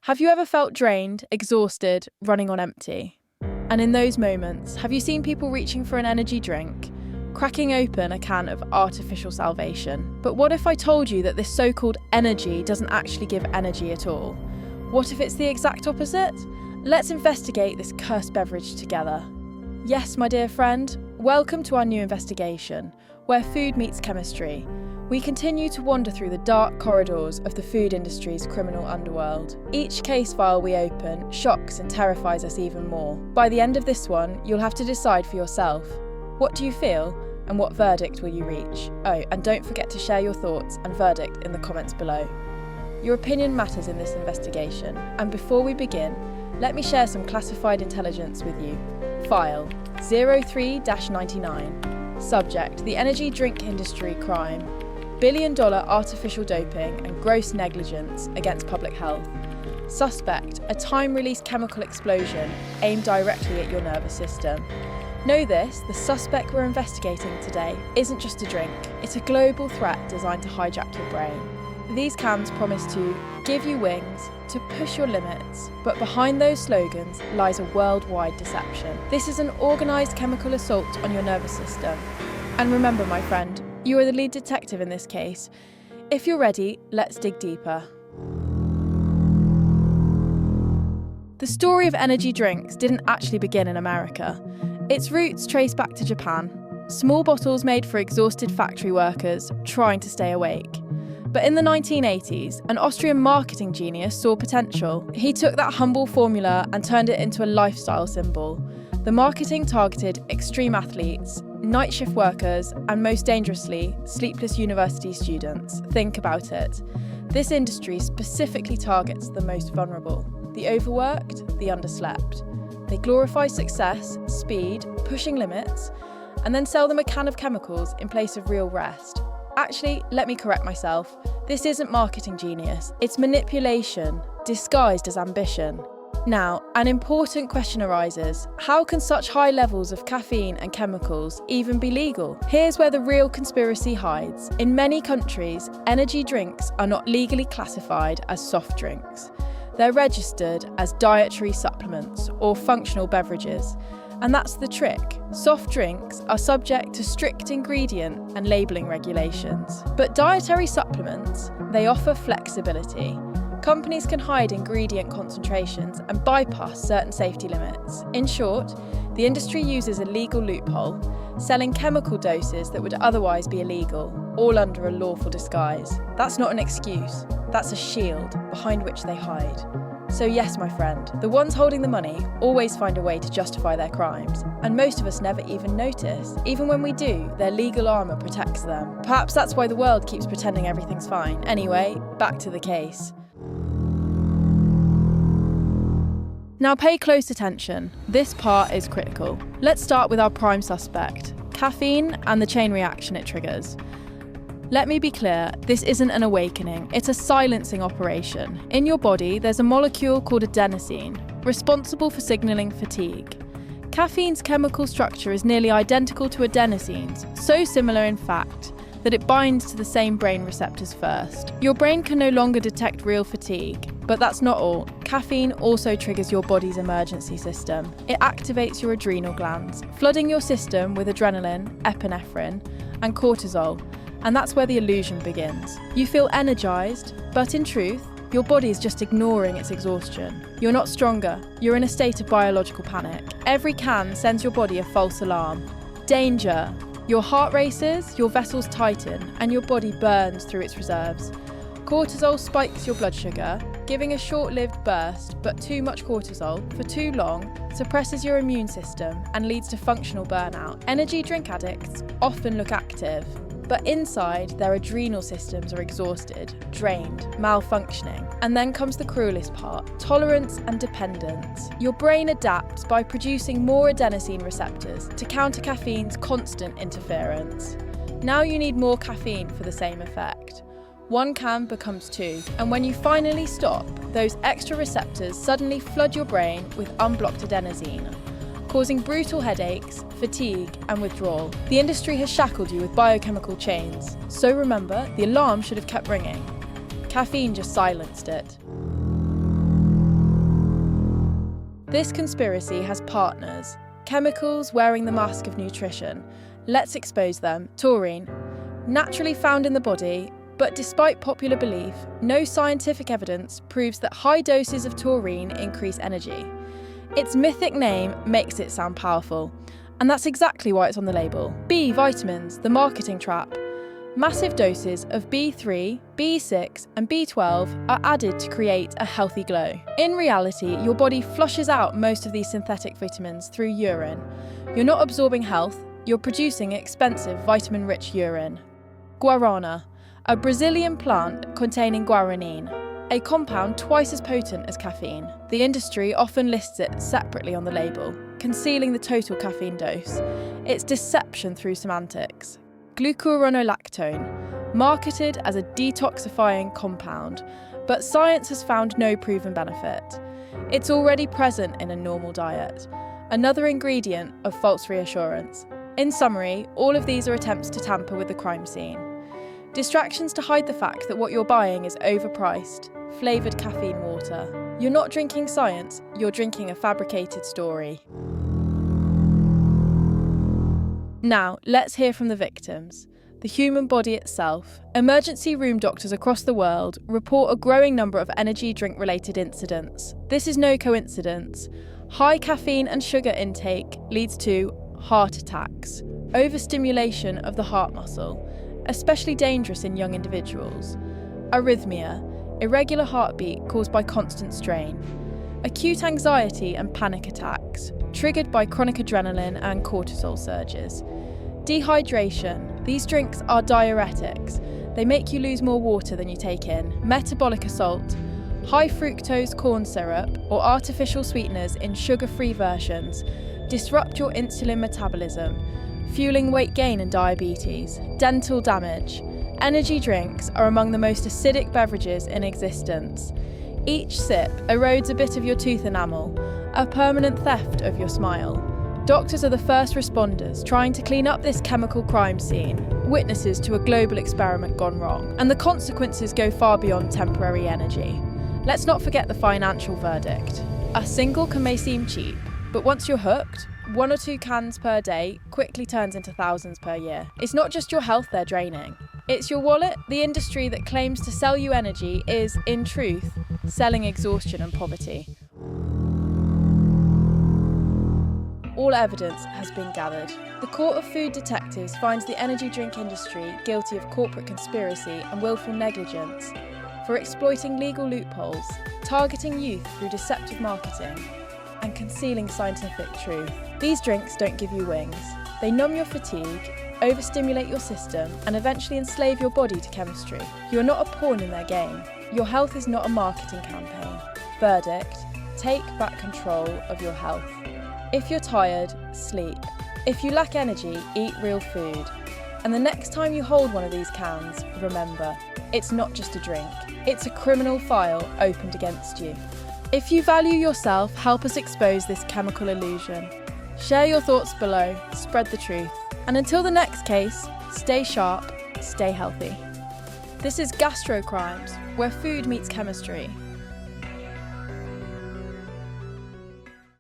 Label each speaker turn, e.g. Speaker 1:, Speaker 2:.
Speaker 1: Have you ever felt drained, exhausted, running on empty? And in those moments, have you seen people reaching for an energy drink, cracking open a can of artificial salvation? But what if I told you that this so-called energy doesn't actually give energy at all? What if it's the exact opposite? Let's investigate this cursed beverage together. Yes, my dear friend, welcome to our new investigation, where food meets chemistry. We continue to wander through the dark corridors of the food industry's criminal underworld. Each case file we open shocks and terrifies us even more. By the end of this one, you'll have to decide for yourself. What do you feel, and what verdict will you reach? Oh, and don't forget to share your thoughts and verdict in the comments below. Your opinion matters in this investigation, and before we begin, let me share some classified intelligence with you. File 03-99. Subject: the energy drink industry crime. Billion-dollar artificial doping and gross negligence against public health. Suspect: a time-release chemical explosion aimed directly at your nervous system. Know this, the suspect we're investigating today isn't just a drink, it's a global threat designed to hijack your brain. These cans promise to give you wings, to push your limits, but behind those slogans lies a worldwide deception. This is an organised chemical assault on your nervous system. And remember, my friend, you are the lead detective in this case. If you're ready, let's dig deeper. The story of energy drinks didn't actually begin in America. Its roots trace back to Japan. Small bottles made for exhausted factory workers trying to stay awake. But in the 1980s, an Austrian marketing genius saw potential. He took that humble formula and turned it into a lifestyle symbol. The marketing targeted extreme athletes, night shift workers, and most dangerously, sleepless university students. Think about it. This industry specifically targets the most vulnerable, the overworked, the underslept. They glorify success, speed, pushing limits, and then sell them a can of chemicals in place of real rest. Actually, let me correct myself. This isn't marketing genius, it's manipulation, disguised as ambition. Now, an important question arises. How can such high levels of caffeine and chemicals even be legal? Here's where the real conspiracy hides. In many countries, energy drinks are not legally classified as soft drinks. They're registered as dietary supplements or functional beverages. And that's the trick. Soft drinks are subject to strict ingredient and labelling regulations. But dietary supplements, they offer flexibility. Companies can hide ingredient concentrations and bypass certain safety limits. In short, the industry uses a legal loophole, selling chemical doses that would otherwise be illegal, all under a lawful disguise. That's not an excuse, that's a shield behind which they hide. So yes, my friend, the ones holding the money always find a way to justify their crimes, and most of us never even notice. Even when we do, their legal armour protects them. Perhaps that's why the world keeps pretending everything's fine. Anyway, back to the case. Now pay close attention, this part is critical. Let's start with our prime suspect, caffeine and the chain reaction it triggers. Let me be clear, this isn't an awakening, it's a silencing operation. In your body, there's a molecule called adenosine, responsible for signalling fatigue. Caffeine's chemical structure is nearly identical to adenosine's, so similar in fact, that it binds to the same brain receptors first. Your brain can no longer detect real fatigue, but that's not all. Caffeine also triggers your body's emergency system. It activates your adrenal glands, flooding your system with adrenaline, epinephrine, and cortisol, and that's where the illusion begins. You feel energized, but in truth, your body is just ignoring its exhaustion. You're not stronger, you're in a state of biological panic. Every can sends your body a false alarm. Danger! Your heart races, your vessels tighten, and your body burns through its reserves. Cortisol spikes your blood sugar, giving a short-lived burst, but too much cortisol, for too long, suppresses your immune system and leads to functional burnout. Energy drink addicts often look active, but inside, their adrenal systems are exhausted, drained, malfunctioning. And then comes the cruelest part, tolerance and dependence. Your brain adapts by producing more adenosine receptors to counter caffeine's constant interference. Now you need more caffeine for the same effect. One can becomes two, and when you finally stop, those extra receptors suddenly flood your brain with unblocked adenosine, causing brutal headaches, fatigue, and withdrawal. The industry has shackled you with biochemical chains, so remember, the alarm should have kept ringing. Caffeine just silenced it. This conspiracy has partners, chemicals wearing the mask of nutrition. Let's expose them. Taurine, naturally found in the body, but despite popular belief, no scientific evidence proves that high doses of taurine increase energy. Its mythic name makes it sound powerful, and that's exactly why it's on the label. B vitamins, the marketing trap. Massive doses of B3, B6 and B12 are added to create a healthy glow. In reality, your body flushes out most of these synthetic vitamins through urine. You're not absorbing health, you're producing expensive vitamin-rich urine. Guarana, a Brazilian plant containing guaranine, a compound twice as potent as caffeine. The industry often lists it separately on the label, concealing the total caffeine dose. It's deception through semantics. Glucuronolactone, marketed as a detoxifying compound, but science has found no proven benefit. It's already present in a normal diet, another ingredient of false reassurance. In summary, all of these are attempts to tamper with the crime scene. Distractions to hide the fact that what you're buying is overpriced, flavoured caffeine water. You're not drinking science, you're drinking a fabricated story. Now, let's hear from the victims. The human body itself. Emergency room doctors across the world report a growing number of energy drink-related incidents. This is no coincidence. High caffeine and sugar intake leads to heart attacks, overstimulation of the heart muscle, especially dangerous in young individuals, arrhythmia, irregular heartbeat caused by constant strain, acute anxiety and panic attacks, triggered by chronic adrenaline and cortisol surges. Dehydration. These drinks are diuretics. They make you lose more water than you take in. Metabolic assault. High-fructose corn syrup or artificial sweeteners in sugar-free versions disrupt your insulin metabolism, fueling weight gain and diabetes. Dental damage. Energy drinks are among the most acidic beverages in existence. Each sip erodes a bit of your tooth enamel, a permanent theft of your smile. Doctors are the first responders trying to clean up this chemical crime scene, witnesses to a global experiment gone wrong, and the consequences go far beyond temporary energy. Let's not forget the financial verdict. A single can may seem cheap, but once you're hooked, 1 or 2 cans per day quickly turns into thousands per year. It's not just your health they're draining. It's your wallet. The industry that claims to sell you energy is, in truth, selling exhaustion and poverty. All evidence has been gathered. The Court of Food Detectives finds the energy drink industry guilty of corporate conspiracy and willful negligence for exploiting legal loopholes, targeting youth through deceptive marketing, and concealing scientific truth. These drinks don't give you wings. They numb your fatigue, overstimulate your system, and eventually enslave your body to chemistry. You're not a pawn in their game. Your health is not a marketing campaign. Verdict: take back control of your health. If you're tired, sleep. If you lack energy, eat real food. And the next time you hold one of these cans, remember, it's not just a drink. It's a criminal file opened against you. If you value yourself, help us expose this chemical illusion. Share your thoughts below, spread the truth. And until the next case, stay sharp, stay healthy. This is Gastro Crimes, where food meets chemistry.